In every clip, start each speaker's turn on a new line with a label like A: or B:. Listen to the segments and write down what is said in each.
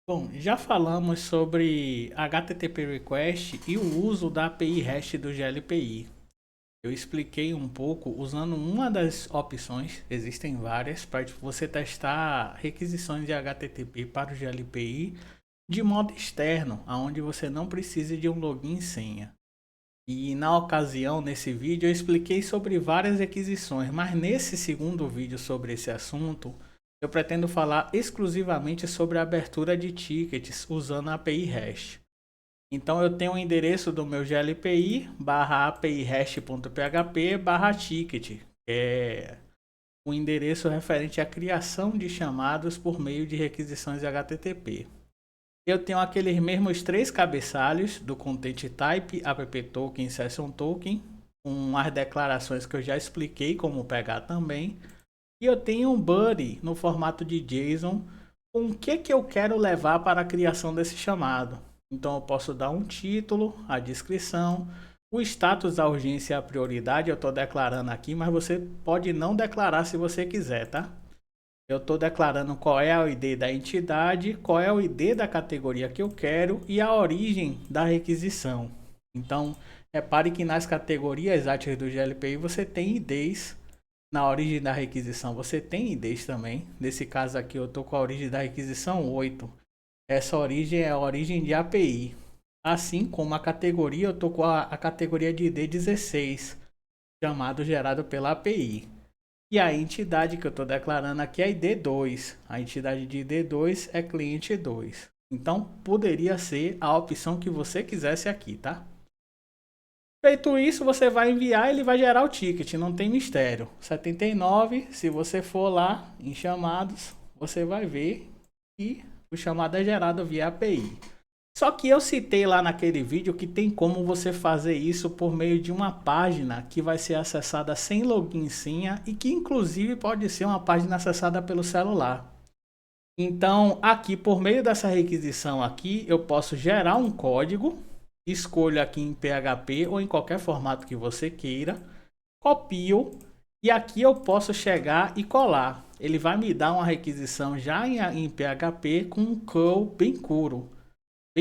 A: Bom, já falamos sobre HTTP Request e o uso da API REST do GLPI. Eu expliquei um pouco usando uma das opções, existem várias, para você testar requisições de HTTP para o GLPI de modo externo, onde você não precise de um login e senha. E na ocasião, nesse vídeo, eu expliquei sobre várias requisições, mas nesse segundo vídeo sobre esse assunto, eu pretendo falar exclusivamente sobre a abertura de tickets usando a API REST. Então eu tenho o endereço do meu GLPI barra API REST.php barra ticket, que é o endereço referente à criação de chamados por meio de requisições HTTP. Eu tenho aqueles mesmos três cabeçalhos do Content Type, App Token e Session Token, com as declarações que eu já expliquei como pegar também. E eu tenho um body no formato de JSON com o que eu quero levar para a criação desse chamado. Então eu posso dar um título, a descrição, o status da urgência e a prioridade eu estou declarando aqui, mas você pode não declarar se você quiser, tá? Eu estou declarando qual é a ID da entidade, qual é o ID da categoria que eu quero e a origem da requisição. Então, repare que nas categorias ATIS do GLPI você tem IDs. Na origem da requisição você tem IDs também. Nesse caso aqui eu estou com a origem da requisição 8. Essa origem é a origem de API. Assim como a categoria, eu estou com a categoria de ID 16, chamado gerado pela API. E a entidade que eu estou declarando aqui é ID2. A entidade de ID2 é cliente 2. Então, poderia ser a opção que você quisesse aqui, tá? Feito isso, você vai enviar e ele vai gerar o ticket, não tem mistério. 79, se você for lá em chamados, você vai ver que o chamado é gerado via API. Só que eu citei lá naquele vídeo que tem como você fazer isso por meio de uma página que vai ser acessada sem login e senha e que inclusive pode ser uma página acessada pelo celular. Então, aqui por meio dessa requisição aqui, eu posso gerar um código, escolho aqui em PHP ou em qualquer formato que você queira, copio e aqui eu posso chegar e colar. Ele vai me dar uma requisição já em PHP com um curl bem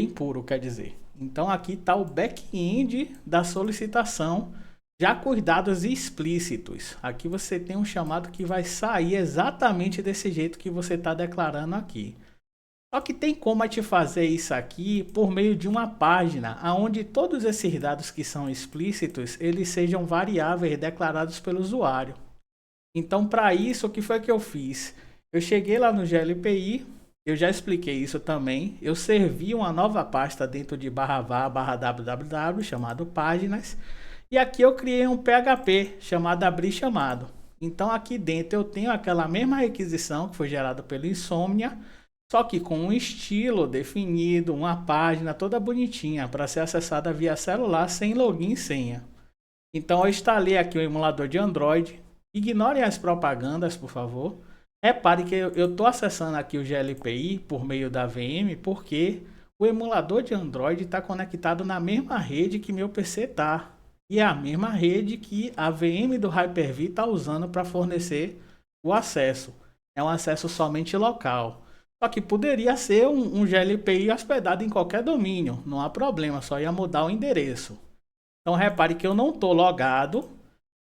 A: puro, quer dizer. Então aqui está o back-end da solicitação, já com os dados explícitos. Aqui você tem um chamado que vai sair exatamente desse jeito que você está declarando aqui. Só que tem como a gente fazer isso aqui por meio de uma página, onde todos esses dados que são explícitos, eles sejam variáveis declarados pelo usuário. Então, para isso, o que foi que eu fiz? Eu cheguei lá no GLPI, eu já expliquei isso também. Eu servi uma nova pasta dentro de /var/www chamado páginas. E aqui eu criei um PHP chamado abrir chamado. Então aqui dentro eu tenho aquela mesma requisição que foi gerada pelo Insomnia, só que com um estilo definido, uma página toda bonitinha para ser acessada via celular sem login e senha. Então eu instalei aqui o emulador de Android. Ignorem as propagandas, por favor. Repare que eu estou acessando aqui o GLPI por meio da VM porque o emulador de Android está conectado na mesma rede que meu PC está. E é a mesma rede que a VM do Hyper-V está usando para fornecer o acesso. É um acesso somente local. Só que poderia ser um GLPI hospedado em qualquer domínio. Não há problema, só ia mudar o endereço. Então repare que eu não estou logado.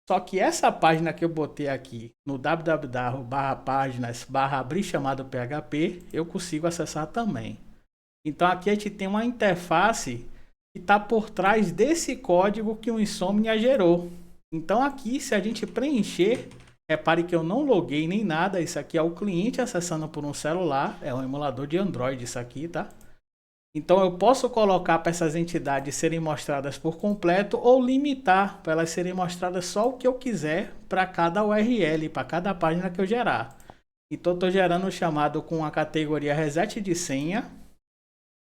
A: Só que essa página que eu botei aqui no www.páginas/abrir chamado PHP, eu consigo acessar também. Então aqui a gente tem uma interface que está por trás desse código que o Insomnia gerou. Então aqui, se a gente preencher, repare que eu não loguei nem nada. Isso aqui é o cliente acessando por um celular. É um emulador de Android isso aqui, tá? Então eu posso colocar para essas entidades serem mostradas por completo ou limitar para elas serem mostradas só o que eu quiser para cada URL, para cada página que eu gerar. Então estou gerando o chamado com a categoria reset de senha.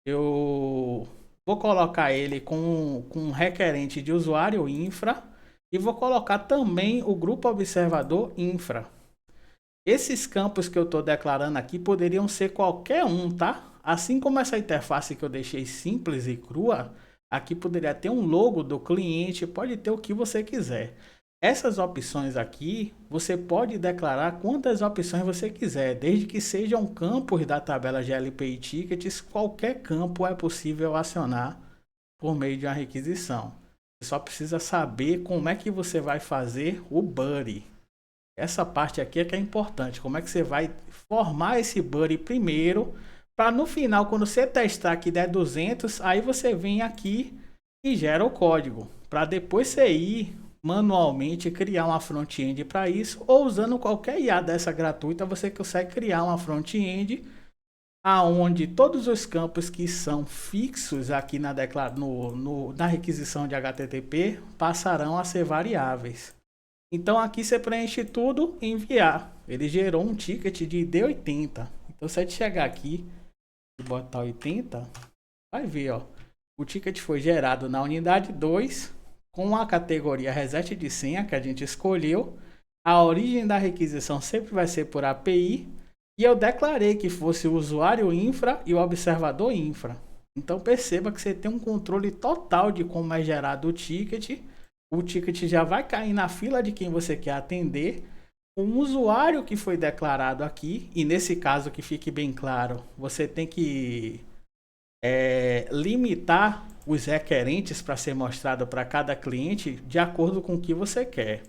A: Eu vou colocar ele com um requerente de usuário infra e vou colocar também o grupo observador infra. Esses campos que eu estou declarando aqui poderiam ser qualquer um, tá? Assim como essa interface que eu deixei simples e crua, aqui poderia ter um logo do cliente, pode ter o que você quiser. Essas opções aqui, você pode declarar quantas opções você quiser, desde que sejam campos da tabela GLPI Tickets, qualquer campo é possível acionar por meio de uma requisição. Você só precisa saber como é que você vai fazer o buddy. Essa parte aqui é que é importante, como é que você vai formar esse buddy primeiro, para no final, quando você testar que der 200, aí você vem aqui e gera o código, para depois você ir manualmente criar uma front-end para isso, ou usando qualquer IA dessa gratuita, você consegue criar uma front-end aonde todos os campos que são fixos aqui na requisição de HTTP passarão a ser variáveis. Então aqui você preenche tudo e enviar. Ele gerou um ticket de D80. Então se a gente chegar aqui e botar 80, vai ver, ó. O ticket foi gerado na unidade 2 com a categoria reset de senha que a gente escolheu. A origem da requisição sempre vai ser por API. E eu declarei que fosse o usuário infra e o observador infra. Então perceba que você tem um controle total de como é gerado o ticket. O ticket já vai cair na fila de quem você quer atender. O usuário que foi declarado aqui, e nesse caso que fique bem claro, você tem que limitar os requerentes para ser mostrado para cada cliente de acordo com o que você quer.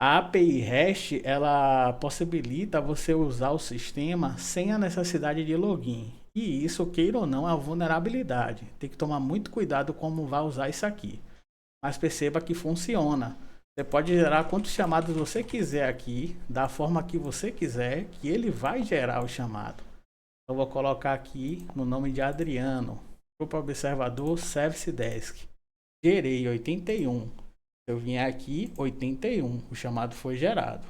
A: A API REST, ela possibilita você usar o sistema sem a necessidade de login. E isso, queira ou não, é uma vulnerabilidade. Tem que tomar muito cuidado como vai usar isso aqui. Mas perceba que funciona. Você pode gerar quantos chamados você quiser aqui, da forma que você quiser, que ele vai gerar o chamado. Eu vou colocar aqui no nome de Adriano, grupo observador Service Desk. Gerei 81. Eu vim aqui 81, o chamado foi gerado.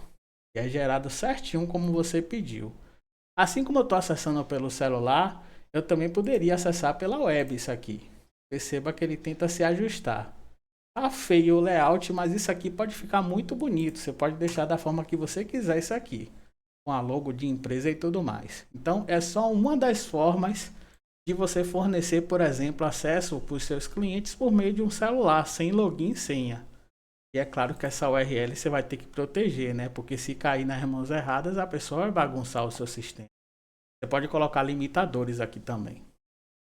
A: E é gerado certinho como você pediu. Assim como eu estou acessando pelo celular, eu também poderia acessar pela web isso aqui. Perceba que ele tenta se ajustar. Tá feio o layout, mas isso aqui pode ficar muito bonito. Você pode deixar da forma que você quiser isso aqui. Com a logo de empresa e tudo mais. Então é só uma das formas de você fornecer, por exemplo, acesso para os seus clientes por meio de um celular, sem login e senha. E é claro que essa URL você vai ter que proteger, né? Porque se cair nas mãos erradas, a pessoa vai bagunçar o seu sistema. Você pode colocar limitadores aqui também.